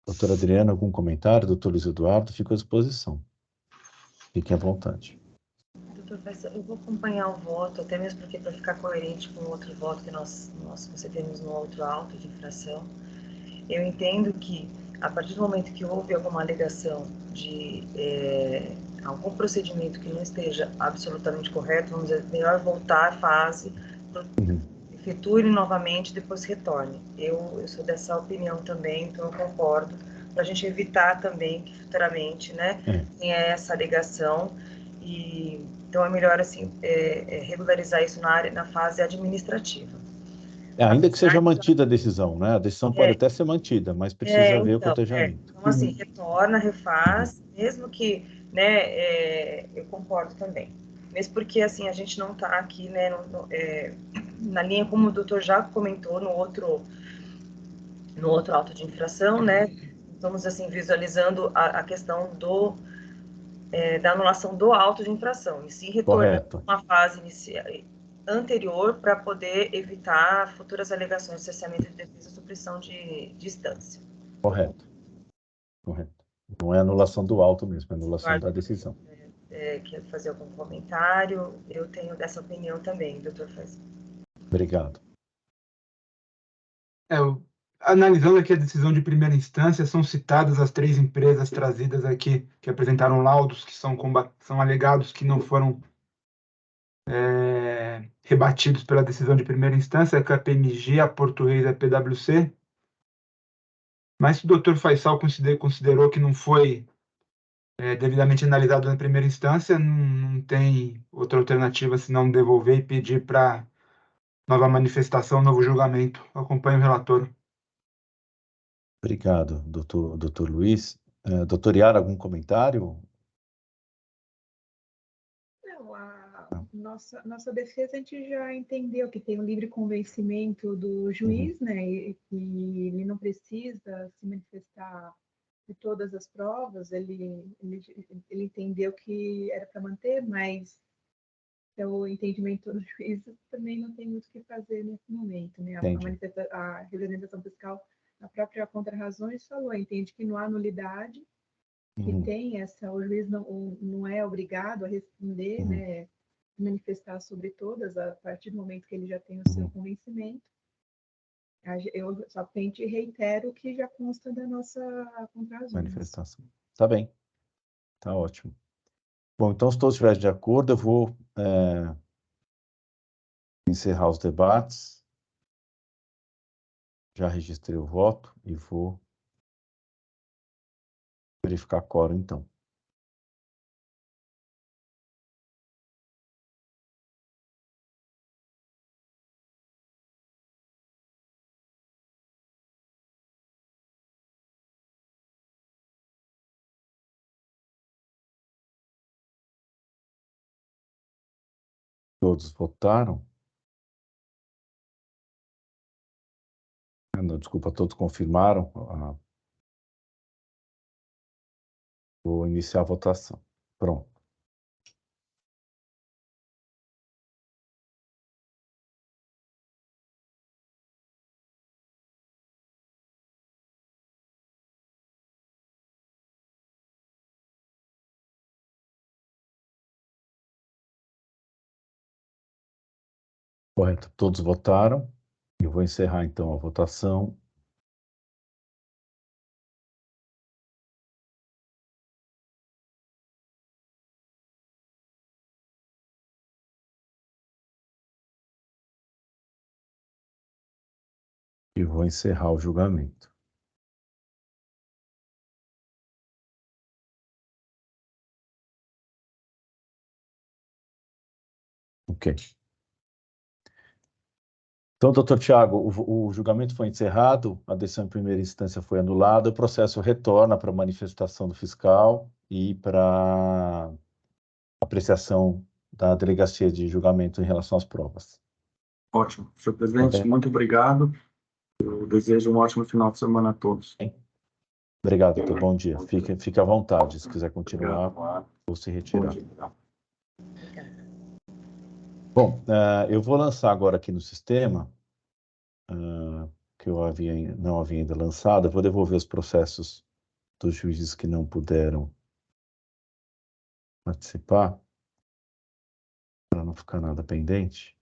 Speaker 1: Doutora Adriana, algum comentário? Doutor Luiz Eduardo, fico à disposição. Fiquem à vontade.
Speaker 4: Doutor Faisal, eu vou acompanhar o voto, até mesmo porque para ficar coerente com o outro voto que nós concedemos no outro auto de infração. Eu entendo que, a partir do momento que houve alguma alegação de algum procedimento que não esteja absolutamente correto, vamos dizer, melhor voltar à fase, efetue novamente, depois retorne. Eu sou dessa opinião também, então eu concordo, para a gente evitar também que futuramente, né, tenha essa alegação, e então é melhor assim regularizar isso na fase administrativa.
Speaker 1: Ainda que seja mantida a decisão, né? A decisão pode até ser mantida, mas precisa ver o cotejamento.
Speaker 4: Então, assim, retorna, refaz, mesmo que, né, eu concordo também. Mesmo porque, assim, a gente não está aqui, né, na linha, como o doutor já comentou no outro auto de infração, né, estamos, assim, visualizando a questão da anulação do auto de infração, e sim retornar uma fase inicial, anterior, para poder evitar futuras alegações de cerceamento de defesa e supressão de instância.
Speaker 1: Correto. Não é anulação do auto mesmo, é anulação da decisão.
Speaker 4: Quer fazer algum comentário? Eu tenho dessa opinião também, doutor Faisal.
Speaker 1: Obrigado.
Speaker 3: Analisando aqui a decisão de primeira instância, são citadas as 3 empresas trazidas aqui, que apresentaram laudos que são alegados que não foram rebatidos pela decisão de primeira instância, a KPMG, a Porto Reis e a PwC. Mas se o doutor Faisal considerou que não foi devidamente analisado na primeira instância, não tem outra alternativa senão devolver e pedir para nova manifestação, novo julgamento. Acompanho o relator.
Speaker 1: Obrigado, doutor Luiz. Doutor Yara, algum comentário?
Speaker 7: Não, a nossa defesa, a gente já entendeu que tem o livre convencimento do juiz, né, e que ele não precisa se manifestar de todas as provas, ele entendeu que era para manter, mas o entendimento do juiz também não tem muito o que fazer nesse momento, né? A representação fiscal, na própria contra-razões, falou, entende que não há nulidade, que tem o juiz não é obrigado a responder, né, manifestar sobre todas, a partir do momento que ele já tem o seu convencimento. Eu somente reitero o que já consta da nossa contra-razões.
Speaker 1: Manifestação. Tá bem. Tá ótimo. Bom, então, se todos estiverem de acordo, eu vou encerrar os debates. Já registrei o voto e vou verificar quórum, então. Todos votaram? Não, desculpa, todos confirmaram? Vou iniciar a votação. Pronto. Correto, todos votaram. Eu vou encerrar, então, a votação. E vou encerrar o julgamento. Ok. Então, doutor Tiago, o julgamento foi encerrado, a decisão em primeira instância foi anulada, o processo retorna para a manifestação do fiscal e para apreciação da delegacia de julgamento em relação às provas.
Speaker 6: Ótimo. Senhor presidente, muito obrigado. Eu desejo um ótimo final de semana a todos.
Speaker 1: Obrigado, doutor. Bom dia. Fique à vontade, se quiser continuar ou se retirar. Bom, eu vou lançar agora aqui no sistema, que eu não havia ainda lançado, eu vou devolver os processos dos juízes que não puderam participar, para não ficar nada pendente.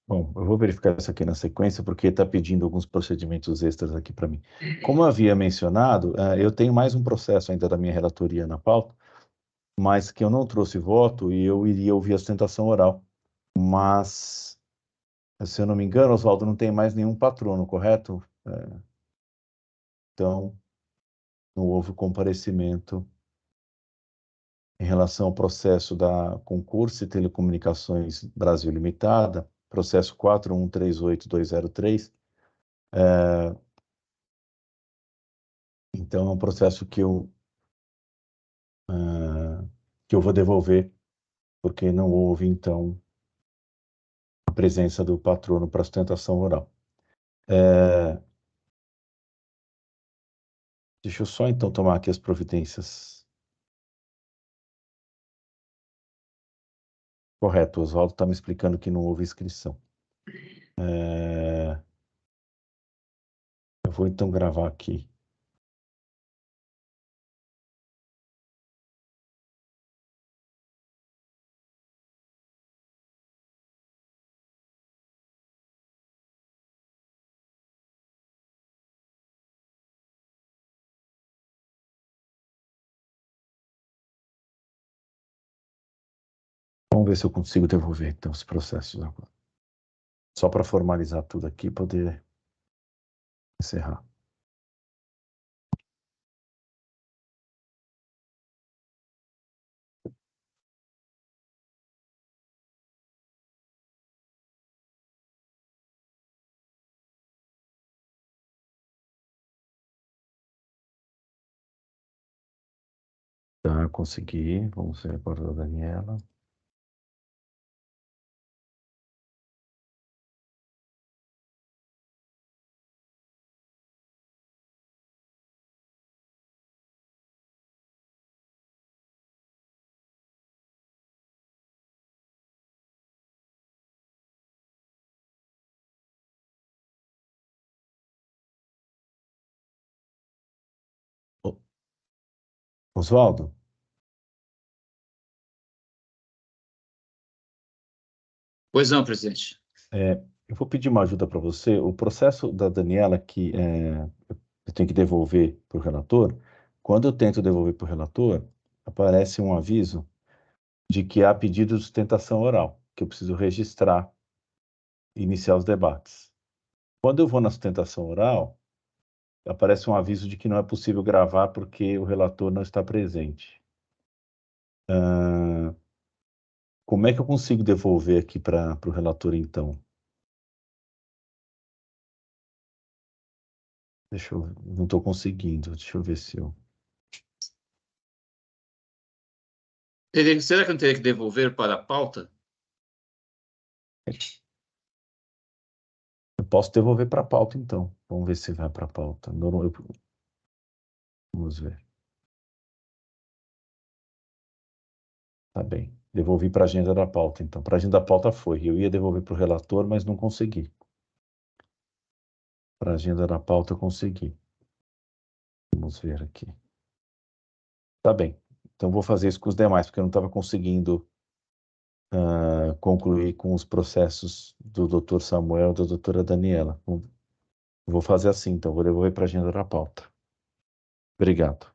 Speaker 1: Bom, eu vou verificar isso aqui na sequência, porque está pedindo alguns procedimentos extras aqui para mim. Como eu havia mencionado, eu tenho mais um processo ainda da minha relatoria na pauta, mas que eu não trouxe voto e eu iria ouvir a sustentação oral. Mas, se eu não me engano, Oswaldo, não tem mais nenhum patrono, correto? Então, não houve comparecimento em relação ao processo da Concurso e Telecomunicações Brasil Limitada, processo 4138203. Então, é um processo que eu vou devolver, porque não houve, então, a presença do patrono para sustentação oral. Deixa eu só, então, tomar aqui as providências. Correto, o Oswaldo está me explicando que não houve inscrição. Eu vou então gravar aqui. Vamos ver se eu consigo devolver então os processos agora. Só para formalizar tudo aqui e poder encerrar. Tá, consegui. Vamos ver agora da Daniela. Oswaldo?
Speaker 8: Pois não, presidente.
Speaker 1: Eu vou pedir uma ajuda para você. O processo da Daniela, que eu tenho que devolver para o relator, quando eu tento devolver para o relator, aparece um aviso de que há pedido de sustentação oral, que eu preciso registrar e iniciar os debates. Quando eu vou na sustentação oral, aparece um aviso de que não é possível gravar porque o relator não está presente. Como é que eu consigo devolver aqui para o relator, então? Não estou conseguindo. Deixa eu ver se eu...
Speaker 8: Será que eu não teria que devolver para a pauta?
Speaker 1: Eu posso devolver para a pauta, então. Vamos ver se vai para a pauta. Vamos ver. Tá bem. Devolvi para a agenda da pauta, então. Para a agenda da pauta foi. Eu ia devolver para o relator, mas não consegui. Para a agenda da pauta eu consegui. Vamos ver aqui. Tá bem. Então vou fazer isso com os demais, porque eu não estava conseguindo concluir com os processos do Dr. Samuel e da doutora Daniela. Vou fazer assim, então. Vou devolver para a agenda da pauta. Obrigado.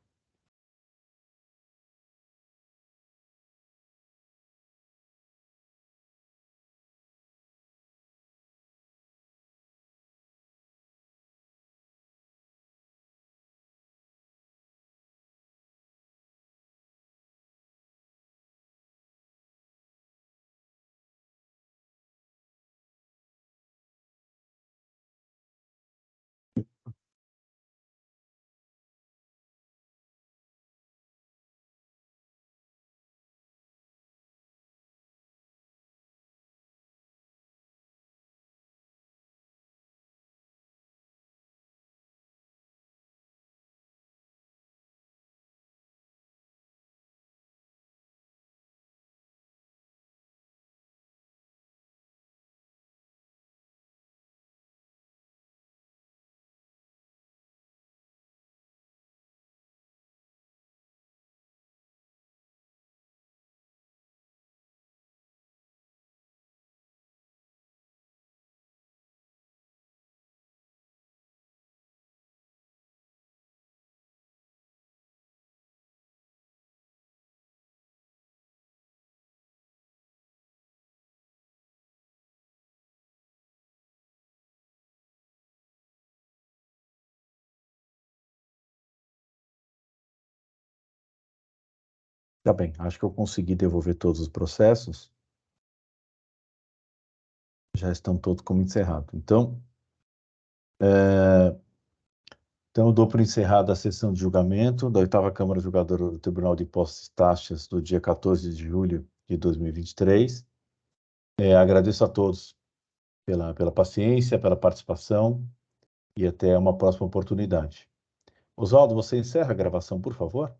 Speaker 1: Tá bem, acho que eu consegui devolver todos os processos. Já estão todos como encerrados. Então eu dou por encerrada a sessão de julgamento da 8ª Câmara Julgadora do Tribunal de Impostos e Taxas do dia 14 de julho de 2023. Agradeço a todos pela paciência, pela participação e até uma próxima oportunidade. Oswaldo, você encerra a gravação, por favor?